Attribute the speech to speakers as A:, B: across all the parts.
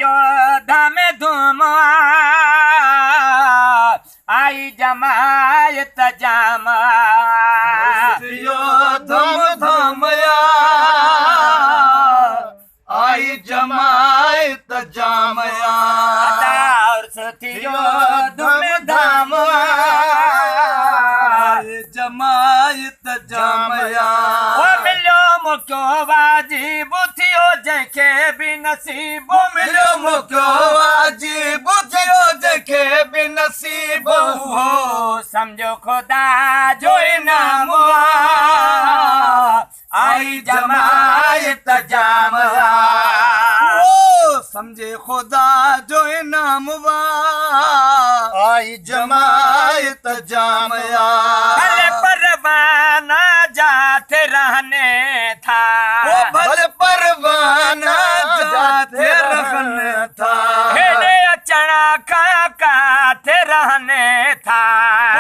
A: योद्धा में धूम आई जमायत जाम
B: धम आई जमायत जामया
A: और धूम धाम
B: जमायत जामया
A: मिलो मुक्यो वाजी बुथियो जंखे भी नसीबो
B: मिलो मुक्यो वाजी बुथियो जंखे भी नसीबो
A: हो समझो खुदा जो इनाम आई जमायत जामया
B: समझे खुदा जो इनाम आई जमायत जामया
A: भले परवाना जाते रहने था
B: भले परवाना जाते रहने था
A: हेरे अचना का थे रहने था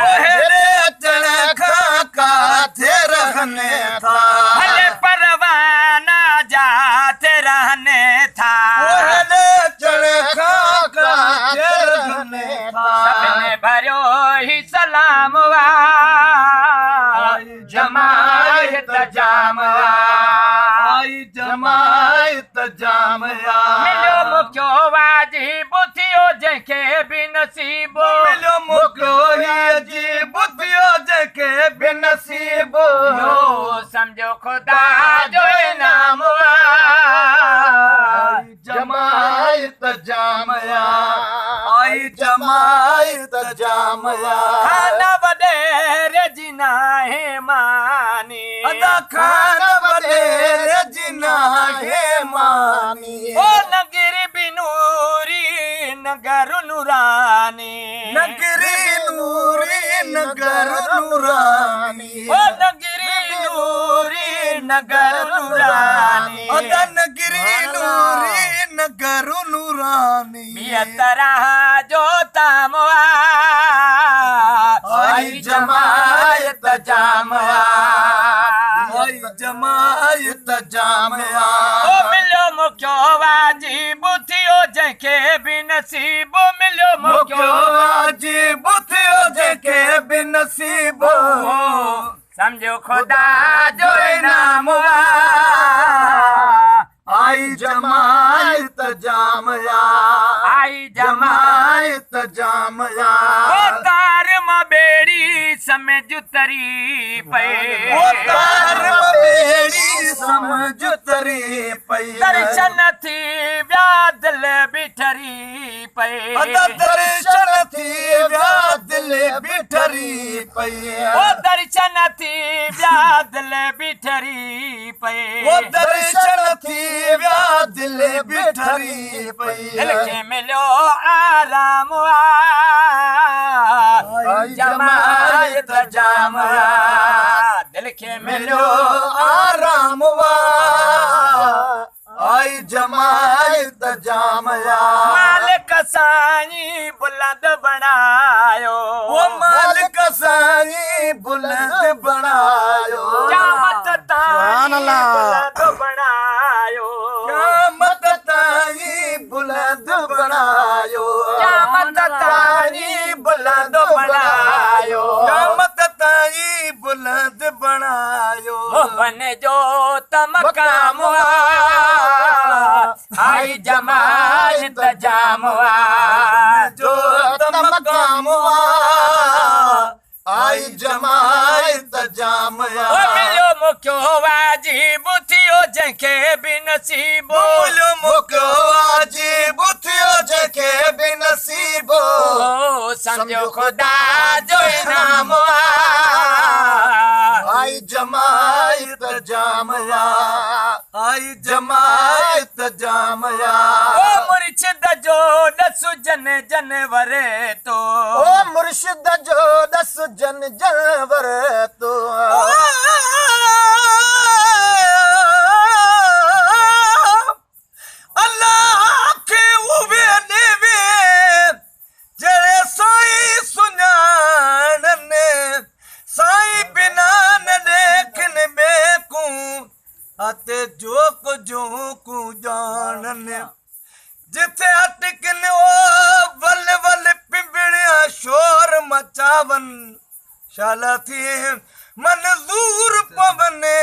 B: हेरे अचना का थे रहने था
A: भले परवाना जाते रहने था सबने भरो ही सलाम जमायत जामया
B: आई जमायत जामया
A: मिलो मुक्यो वाजी बुथियो जंखे भी नसीबो
B: मिलो मुक्यो ही बुथियो जंखे भी नसीबो
A: समझो खुदा जो इनाम
B: जमायत जामया आई जमायत जामया
A: खाना बडेर जिना है मानी
B: अदा खाना बडेर जिना है मानी
A: ओ नगरी बिनूरी नगर नूरानी
B: नगरी नूरी नगर नूरानी
A: ओ नगरी नूरी नगर नूरानी
B: अदा नगरी नूरी नगर नूरानी
A: तरह जो तामवा
B: आई जमायत जामया आई जमायत जामया
A: ओ मिलो मुक्यो वाजी बुथियो जंखे भी नसीबो मिलो
B: मुक्यो वाजी बुथियो जंखे भी नसीबो
A: समझो खुदा जो इनाम
B: आई जमायत जामया
A: आई
B: जमायत जामया
A: तार बेड़ी समझ तरी पे
B: तार बेड़ी समझ तरी पे
A: दर्शन थी व्यादल बिठरी पे
B: दर्शन थी व्यादल बिठरी पे
A: ओ दर्शन थी व्यादल बिठरी पे
B: वो दर्शन थी व्यादल बिठरी पे
A: दिल के मिलो आराम जमायत जामया दिल के मिलो
B: आराम आई जमायत जामया
A: मालिक साईं बुलंद बनायो
B: वो मालिक साईं बुलंद बनायो
A: क़यामत ताईं बुलंद बनायो
B: क़यामत ताईं बुलंद बनायो
A: क़यामत ताईं बुलंद बनायो
B: क़यामत ताईं बुलंद बनायो
A: बन जो तमकाम आई जमायत जामवा
B: जो तमकाम आई जमायत जामया
A: मिलो मुक्यो वाजी बुथियो जंखे भी नसीबो
B: मिलो मुक्यो वाजी बुथियो जंखे भी नसीबो
A: समझो खुदा जो इनाम
B: आई जमायत जामया आई जमायत जामया
A: मुर्शिद जो दस जन जनवरे तो
B: ओ मुर्शिद जो 10 जनवर तो अल्लाह के उबे नेवे जड़े साईं सुञाणने साईं बिना न देखने बेकूं अते जो को ॼाणने जिथे अटकन ओ वल वल पिंबड़िया शोर मचावन शाला थी मंजूर पवने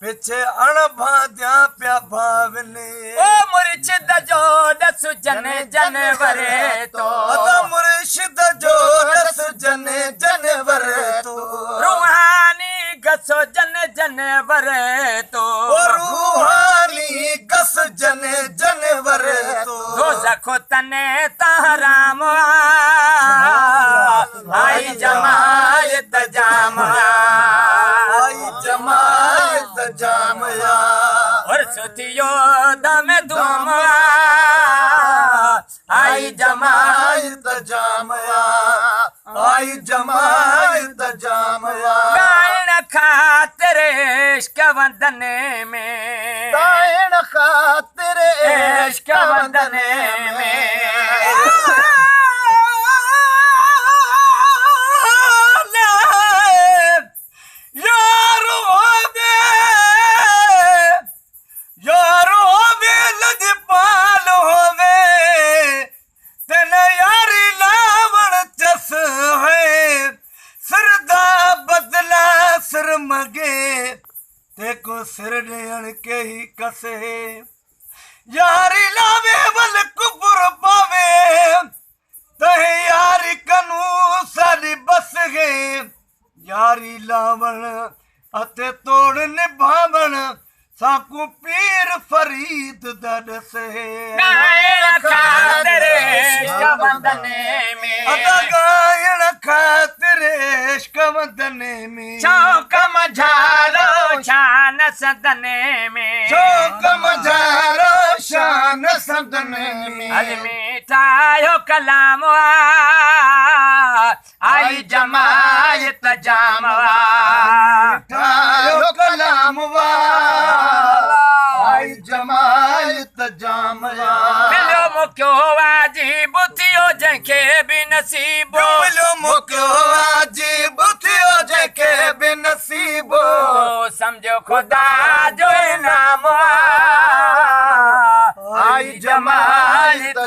B: पीछे अणभाद्या प्या भावने
A: ओ मुर्शिद जो दस जने जनवरे तो
B: अदा मुर्शिद जो दस जने जनवर तो
A: रूहानी गसो जने जनवरे तो
B: रूहानी गस जने जनवर तो
A: दोज़ख तने तहराम आई जमायत जामया
B: आई जमायत जामया
A: और सुथियो दम धूम आई
B: जमायत जामया आई जमायत जामया
A: गायन खातिर इश्क वंदने में
B: दायण खातिर
A: इश्क वंदने में
B: को सिर ॾियण के ही कसे यारी लावे वल कुपुर पावे तहे यारी कनू सारी बस गे यारी लावण अते तोड़ निभावण साकू पीर फरीद दरस
A: गायन खातिर इश्क वंदने में
B: अदा गायण खातिर इश्क वंदने में
A: शौक मझारो शान सदने में
B: शौक मझारो शान सदने में
A: अज मीठा यो कलाम आई जमायत जामवा
B: ठायो कलाम आई जमायत जामया
A: मिलो मुक्यो वाजी बुथियो जंखे भी नसीबो
B: मिलो मुक्यो वाजी बुथियो जंखे भी नसीबो
A: समझो खुदा जो नाम आई जमायत